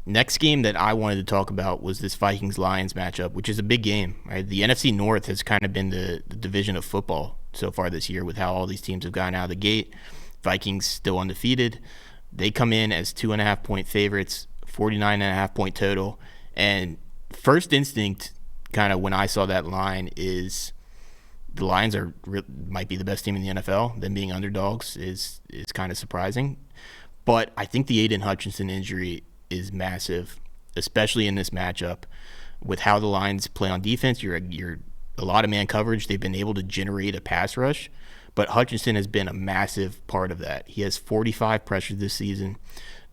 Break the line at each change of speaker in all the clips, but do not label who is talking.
Next game that I wanted to talk about was this Vikings-Lions matchup, which is a big game, right? The NFC North has kind of been the division of football so far this year with how all these teams have gotten out of the gate. Vikings still undefeated. They come in as 2.5-point favorites, 49.5-point total. And first instinct, kind of when I saw that line, is the Lions might be the best team in the NFL. Them being underdogs is kind of surprising. But I think the Aiden Hutchinson injury is massive, especially in this matchup with how the Lions play on defense. You're a lot of man coverage. They've been able to generate a pass rush, but Hutchinson has been a massive part of that. He has 45 pressures this season.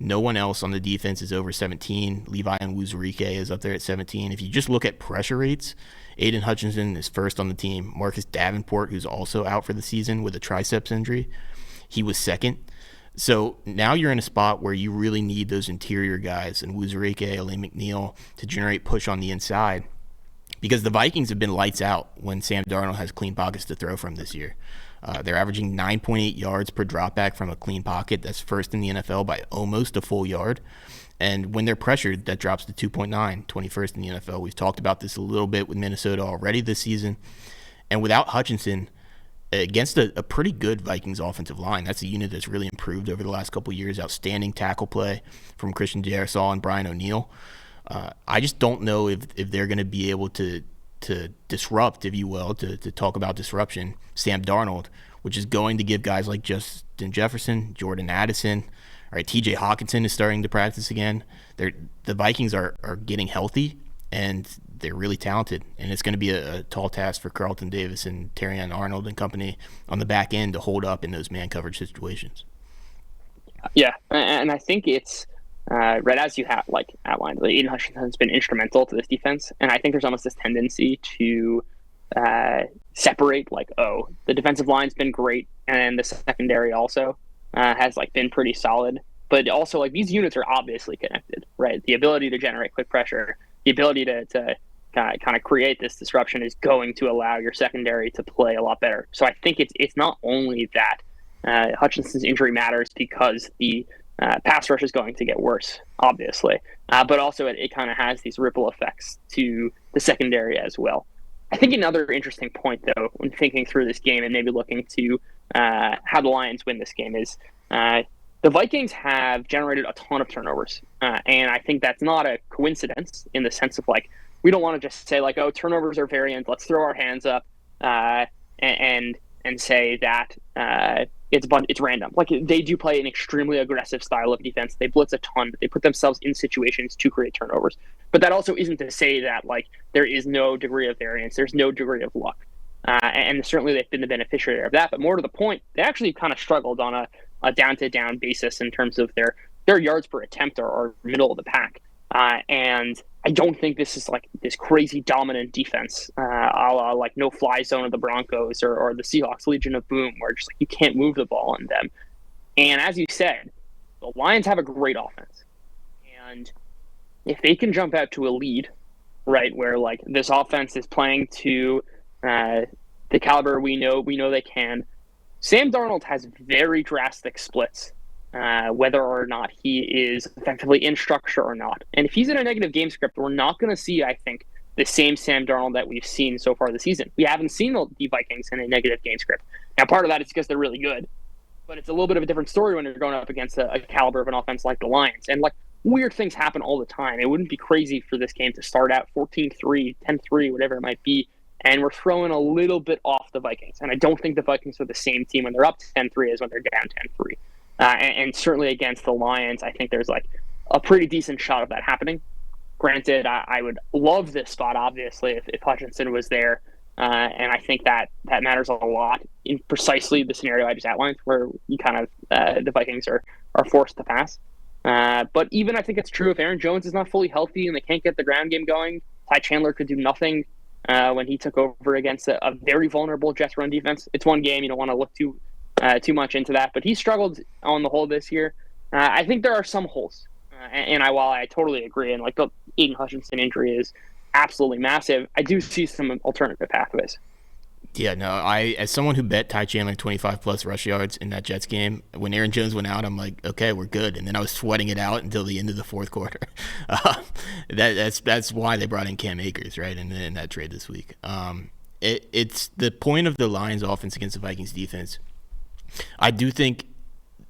No one else on the defense is over 17. Levi Onwuzurike is up there at 17. If you just look at pressure rates, Aiden Hutchinson is first on the team. Marcus Davenport, who's also out for the season with a triceps injury, he was second. So now you're in a spot where you really need those interior guys and Onwuzurike, Elaine McNeil to generate push on the inside, because the Vikings have been lights out when Sam Darnold has clean pockets to throw from this year. They're averaging 9.8 yards per dropback from a clean pocket. That's first in the NFL by almost a full yard. And when they're pressured, that drops to 2.9, 21st in the NFL. We've talked about this a little bit with Minnesota already this season. And without Hutchinson, against a pretty good Vikings offensive line, that's a unit that's really improved over the last couple of years. Outstanding tackle play from Christian Darrisaw and Brian O'Neill. I just don't know if they're going to be able to disrupt, if you will, to talk about disruption, Sam Darnold, which is going to give guys like Justin Jefferson, Jordan Addison, all right, TJ Hawkinson is starting to practice again. The Vikings are getting healthy, and they're really talented, and it's going to be a tall task for Carlton Davis and Terrion Arnold and company on the back end to hold up in those man coverage situations.
Yeah, and I think it's right as you have like outlined. Aiden Hutchinson has been instrumental to this defense, and I think there's almost this tendency to separate the defensive line's been great, and the secondary also has been pretty solid. But also these units are obviously connected, right? The ability to generate quick pressure, the ability to kind of create this disruption is going to allow your secondary to play a lot better. So I think it's not only that Hutchinson's injury matters because the pass rush is going to get worse, obviously, but also it kind of has these ripple effects to the secondary as well. I think another interesting point, though, when thinking through this game and maybe looking to how the Lions win this game is the Vikings have generated a ton of turnovers, and I think that's not a coincidence in the sense of we don't want to just say turnovers are variant. Let's throw our hands up and say that it's random. They do play an extremely aggressive style of defense. They blitz a ton. They put themselves in situations to create turnovers. But that also isn't to say that there is no degree of variance. There's no degree of luck. And certainly they've been the beneficiary of that. But more to the point, they actually kind of struggled on a down-to-down basis in terms of their yards per attempt are middle of the pack. And I don't think this is this crazy dominant defense, a la no-fly zone of the Broncos or the Seahawks Legion of Boom, where just you can't move the ball on them. And as you said, the Lions have a great offense. And if they can jump out to a lead, right, where this offense is playing to the caliber we know they can, Sam Darnold has very drastic splits, whether or not he is effectively in structure or not. And if he's in a negative game script, we're not going to see, I think, the same Sam Darnold that we've seen so far this season. We haven't seen the Vikings in a negative game script. Now, part of that is because they're really good, but it's a little bit of a different story when you're going up against a caliber of an offense like the Lions. And weird things happen all the time. It wouldn't be crazy for this game to start out 14-3, 10-3, whatever it might be, and we're throwing a little bit off the Vikings. And I don't think the Vikings are the same team when they're up 10-3 as when they're down 10-3. And certainly against the Lions, I think there's a pretty decent shot of that happening. Granted, I would love this spot, obviously, if Hutchinson was there. And I think that matters a lot in precisely the scenario I just outlined, where you kind of the Vikings are forced to pass. But even I think it's true if Aaron Jones is not fully healthy and they can't get the ground game going, Ty Chandler could do nothing when he took over against a very vulnerable Jets run defense. It's one game. You don't want to look too much into that. But he struggled on the whole this year. I think there are some holes. And while I totally agree, and the Aiden Hutchinson injury is absolutely massive, I do see some alternative pathways.
Yeah, no, as someone who bet Ty Chandler 25 plus rush yards in that Jets game, when Aaron Jones went out, I'm like, okay, we're good. And then I was sweating it out until the end of the fourth quarter. That's why they brought in Cam Akers, right, in that trade this week. It's the point of the Lions offense against the Vikings defense. I do think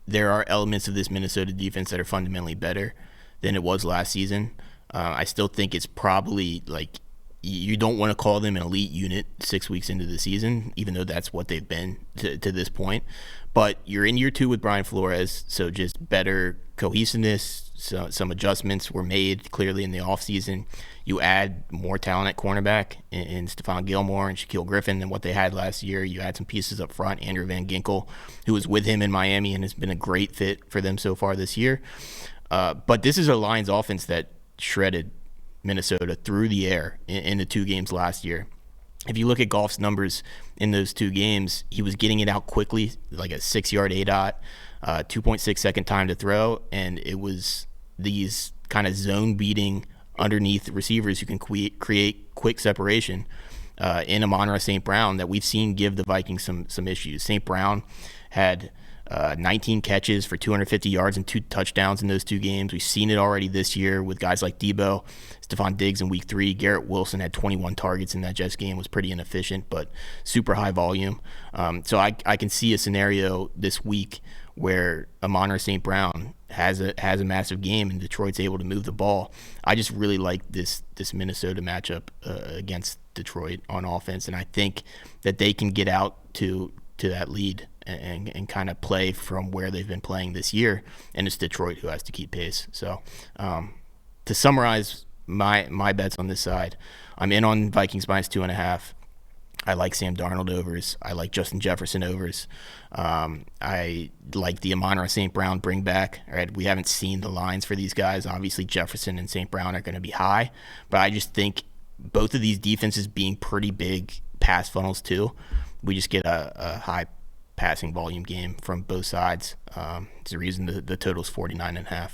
there are elements of this Minnesota defense that are fundamentally better than it was last season. I still think it's probably like, you don't want to call them an elite unit 6 weeks into the season, even though that's what they've been to this point. But you're in year 2 with Brian Flores, so just better cohesiveness. So some adjustments were made clearly in the offseason. You add more talent at cornerback in Stephon Gilmore and Shaquille Griffin than what they had last year. You add some pieces up front, Andrew Van Ginkel, who was with him in Miami and has been a great fit for them so far this year. But this is a Lions offense that shredded Minnesota through the air in the 2 games last year. If you look at Goff's numbers in those 2 games, he was getting it out quickly, like a 6-yard ADOT, 2.6 second time to throw, and it was these kind of zone-beating underneath receivers who can create quick separation in Amon-Ra St. Brown that we've seen give the Vikings some issues. St. Brown had 19 catches for 250 yards and 2 touchdowns in those 2 games. We've seen it already this year with guys like Debo, Stephon Diggs in week 3. Garrett Wilson had 21 targets in that Jets game, was pretty inefficient, but super high volume. So I can see a scenario this week where Amon-Ra St. Brown has a massive game and Detroit's able to move the ball. I just really like this Minnesota matchup against Detroit on offense, and I think that they can get out to that lead and kind of play from where they've been playing this year, and it's Detroit who has to keep pace. So to summarize my bets on this side, I'm in on Vikings minus 2.5. I like Sam Darnold overs. I like Justin Jefferson overs. I like the Amon-Ra St. Brown bring back. All right, we haven't seen the lines for these guys. Obviously, Jefferson and St. Brown are going to be high, but I just think both of these defenses being pretty big pass funnels too, we just get a high passing volume game from both sides. It's the reason the total is 49.5.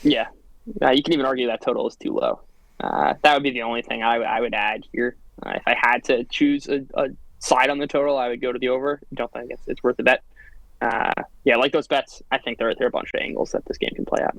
Yeah, you can even argue that total is too low. That would be the only thing I would add here. If I had to choose a side on the total, I would go to the over. I don't think it's worth the bet. Yeah, like those bets, I think there are a bunch of angles that this game can play out.